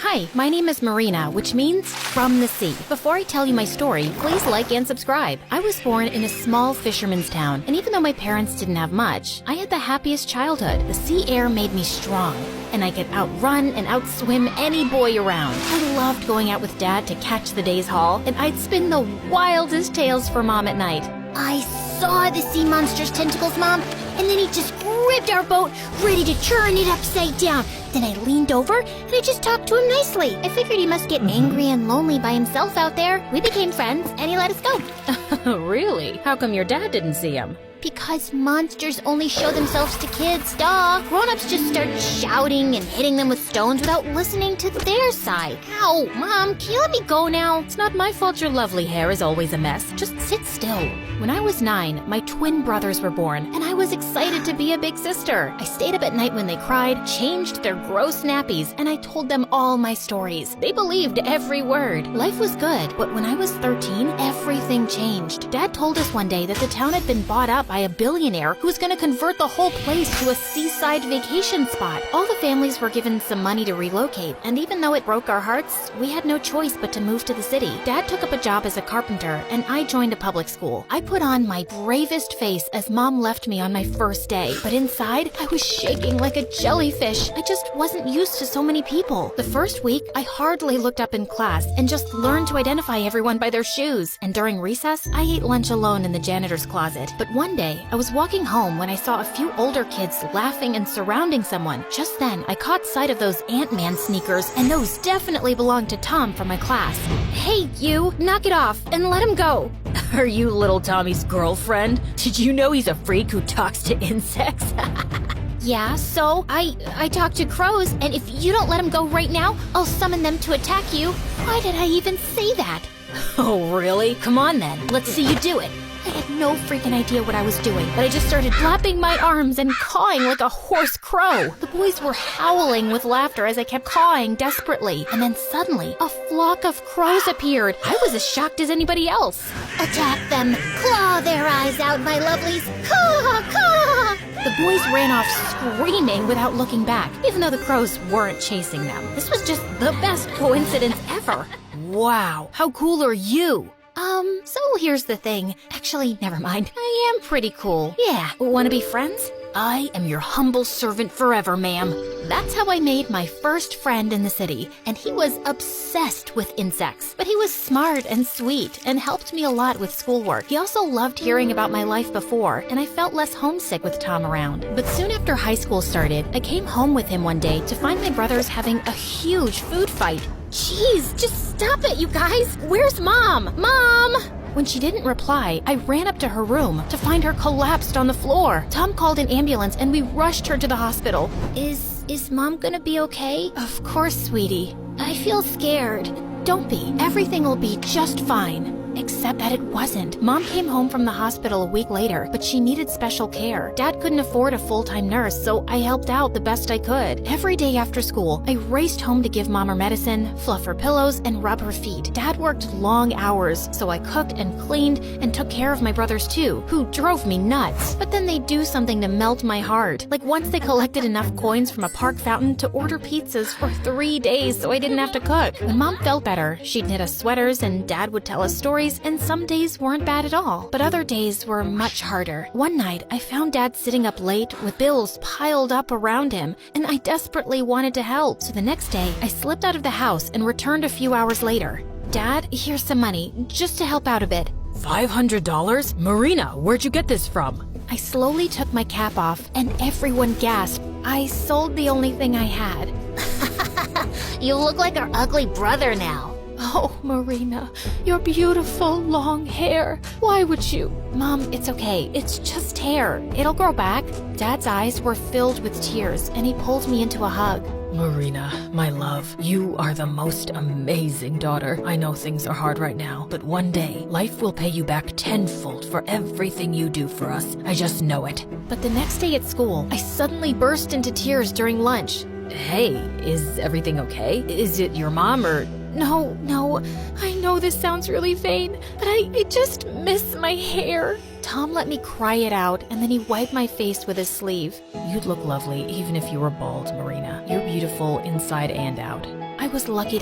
Hi, my name is Marina, which means from the sea. Before I tell you my story, please like and subscribe. I was born in a small fisherman's town, and even though my parents didn't have much, I had the happiest childhood. The sea air made me strong, and I could outrun and outswim any boy around. I loved going out with Dad to catch the day's haul, and I'd spin the wildest tales for Mom at night. I saw the sea monster's tentacles, Mom, and then he just gripped our boat, ready to turn it upside down. Then I leaned over, and I just talked to him nicely. I figured he must get angry and lonely by himself out there. We became friends, and he let us go. Really? How come your dad didn't see him? Because monsters only show themselves to kids, duh. Grown-ups just start shouting and hitting them with stones without listening to their side. Ow, Mom, can you let me go now? It's not my fault your lovely hair is always a mess. Just sit still. When I was 9, my twin brothers were born, and I was excited to be a big sister. I stayed up at night when they cried, changed their gross nappies, and I told them all my stories. They believed every word. Life was good, but when I was 13, everything changed. Dad told us one day that the town had been bought up by a billionaire who was going to convert the whole place to a seaside vacation spot. All the families were given some money to relocate, and even though it broke our hearts, we had no choice but to move to the city. Dad took up a job as a carpenter, and I joined a public school. I put on my bravest face as Mom left me on my first day, but inside, I was shaking like a jellyfish. I just wasn't used to so many people. The first week, I hardly looked up in class and just learned to identify everyone by their shoes. And during recess, I ate lunch alone in the janitor's closet. But one day, I was walking home when I saw a few older kids laughing and surrounding someone. Just then, I caught sight of those Ant-Man sneakers, and those definitely belonged to Tom from my class. Hey, you, knock it off and let him go. Are you little Tommy's girlfriend? Did you know he's a freak who talks to insects? Yeah, so I talked to crows, and if you don't let him go right now, I'll summon them to attack you. Why did I even say that? Oh, really? Come on then, let's see you do it. I had no freaking idea what I was doing, but I just started flapping my arms and cawing like a hoarse crow. The boys were howling with laughter as I kept cawing desperately, and then suddenly, a flock of crows appeared. I was as shocked as anybody else. Attack them! Claw their eyes out, my lovelies! Caw! Caw! The boys ran off screaming without looking back, even though the crows weren't chasing them. This was just the best coincidence ever. Wow, how cool are you? So here's the thing. Actually, never mind. I am pretty cool. Yeah, wanna be friends? I am your humble servant forever, ma'am. That's how I made my first friend in the city, and he was obsessed with insects. But he was smart and sweet and helped me a lot with schoolwork. He also loved hearing about my life before, and I felt less homesick with Tom around. But soon after high school started, I came home with him one day to find my brothers having a huge food fight. Jeez, just stop it, you guys! Where's Mom? Mom! When she didn't reply, I ran up to her room to find her collapsed on the floor. Tom called an ambulance and we rushed her to the hospital. Is Mom gonna be okay? Of course, sweetie. I feel scared. Don't be. Everything will be just fine. Except that it wasn't. Mom came home from the hospital a week later, but she needed special care. Dad couldn't afford a full-time nurse, so I helped out the best I could. Every day after school, I raced home to give Mom her medicine, fluff her pillows, and rub her feet. Dad worked long hours, so I cooked and cleaned and took care of my brothers too, who drove me nuts. But then they'd do something to melt my heart. Like once they collected enough coins from a park fountain to order pizzas for 3 days so I didn't have to cook. When Mom felt better, she'd knit us sweaters and Dad would tell us stories, and some days weren't bad at all, but other days were much harder. One night, I found Dad sitting up late with bills piled up around him, and I desperately wanted to help. So the next day, I slipped out of the house and returned a few hours later. Dad, here's some money, just to help out a bit. $500? Marina, where'd you get this from? I slowly took my cap off, and everyone gasped. I sold the only thing I had. You look like our ugly brother now. Oh, Marina, your beautiful long hair. Why would you? Mom, it's okay. It's just hair. It'll grow back. Dad's eyes were filled with tears, and he pulled me into a hug. Marina, my love, you are the most amazing daughter. I know things are hard right now, but one day, life will pay you back tenfold for everything you do for us. I just know it. But the next day at school, I suddenly burst into tears during lunch. Hey, is everything okay? Is it your mom or... No, I know this sounds really vain, but I just miss my hair. Tom let me cry it out, and then he wiped my face with his sleeve. You'd look lovely even if you were bald, Marina. You're beautiful inside and out. I was lucky to